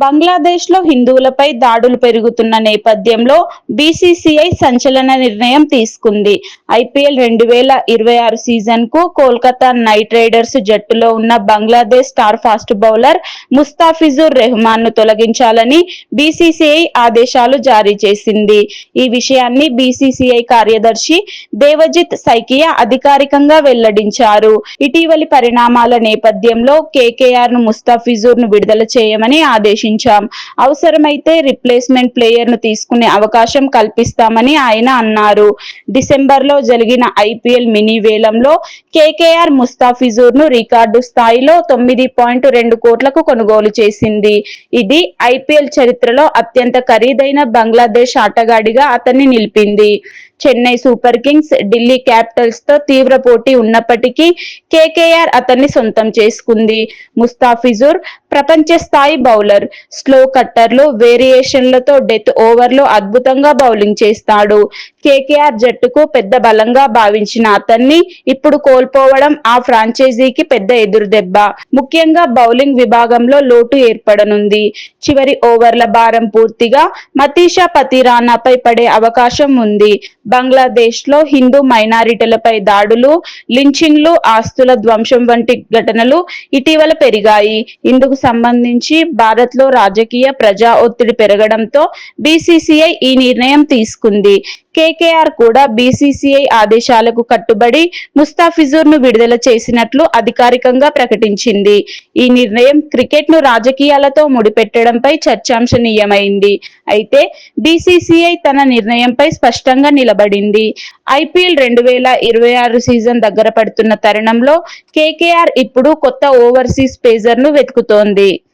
బంగ్లాదేశ్లో హిందువులపై దాడులు పెరుగుతున్న నేపథ్యంలో బీసీసీఐ సంచలన నిర్ణయం తీసుకుంది. ఐపీఎల్ 2026 సీజన్కు కోల్కతా నైట్ రైడర్స్ జట్టులో ఉన్న Bangladesh star fast bowler Mustafizur రెహ్మాన్ను తొలగించాలని బీసీసీఐ ఆదేశాలు జారీ చేసింది. ఈ విషయాన్ని బీసీసీఐ కార్యదర్శి దేవజిత్ సైకియా అధికారికంగా వెల్లడించారు. ఇటీవలి పరిణామాల నేపథ్యంలో కేకేఆర్ ముస్తాఫిజుర్ను విడుదల చేయమని ఆదేశించాం. అవసరమైతే రిప్లేస్మెంట్ ప్లేయర్ ను తీసుకునే అవకాశం కల్పిస్తామని ఆయన అన్నారు. డిసెంబర్లో జరిగిన ఐపీఎల్ మినీ వేలంలో కేకేఆర్ ముస్తాఫిజుర్ ను రికార్డు స్థాయిలో 9.2 కోట్లకు కొనుగోలు చేసింది. ఇది ఐపీఎల్ చరిత్రలో అత్యంత ఖరీదైన బంగ్లాదేశ్ ఆటగాడిగా అతన్ని నిలిపింది. Chennai Super Kings, Delhi Capitals తో తీవ్ర పోటీ ఉన్నప్పటికీ కేకేఆర్ అతన్ని సొంతం చేసుకుంది. ముస్తాఫిజుర్ ప్రపంచ స్థాయి బౌలర్. స్లో కట్టర్లు, వేరియేషన్లతో డెత్ ఓవర్లో అద్భుతంగా బౌలింగ్ చేస్తాడు. కేకేఆర్ జట్టుకు పెద్ద బలంగా భావించిన అతన్ని ఇప్పుడు కోల్పోవడం ఆ ఫ్రాంచైజీకి పెద్ద ఎదురుదెబ్బ. ముఖ్యంగా బౌలింగ్ విభాగంలో లోటు ఏర్పడనుంది. చివరి ఓవర్ల భారం పూర్తిగా మతీషా పతిరానాపై పడే అవకాశం ఉంది. బంగ్లాదేశ్లో హిందూ మైనారిటీలపై దాడులు, లించింగ్లు, ఆస్తుల ధ్వంసం వంటి ఘటనలు ఇటీవల పెరిగాయి. ఇందుకు సంబంధించి భారత్లో రాజకీయ, ప్రజా ఒత్తిడి పెరగడంతో బీసీసీఐ ఈ నిర్ణయం తీసుకుంది. కేకేఆర్ కూడా బీసీసీఐ ఆదేశాలకు కట్టుబడి ముస్తాఫిజుర్ ను విడుదల చేసినట్లు అధికారికంగా ప్రకటించింది. ఈ నిర్ణయం క్రికెట్ ను రాజకీయాలతో ముడిపెట్టడంపై చర్చాంశనీయమైంది. అయితే బీసీసీఐ తన నిర్ణయంపై స్పష్టంగా నిలబడింది. ఐపీఎల్ 2026 సీజన్ దగ్గర పడుతున్న తరుణంలో కేకేఆర్ ఇప్పుడు కొత్త ఓవర్సీస్ పేసర్ ను వెతుకుతోంది.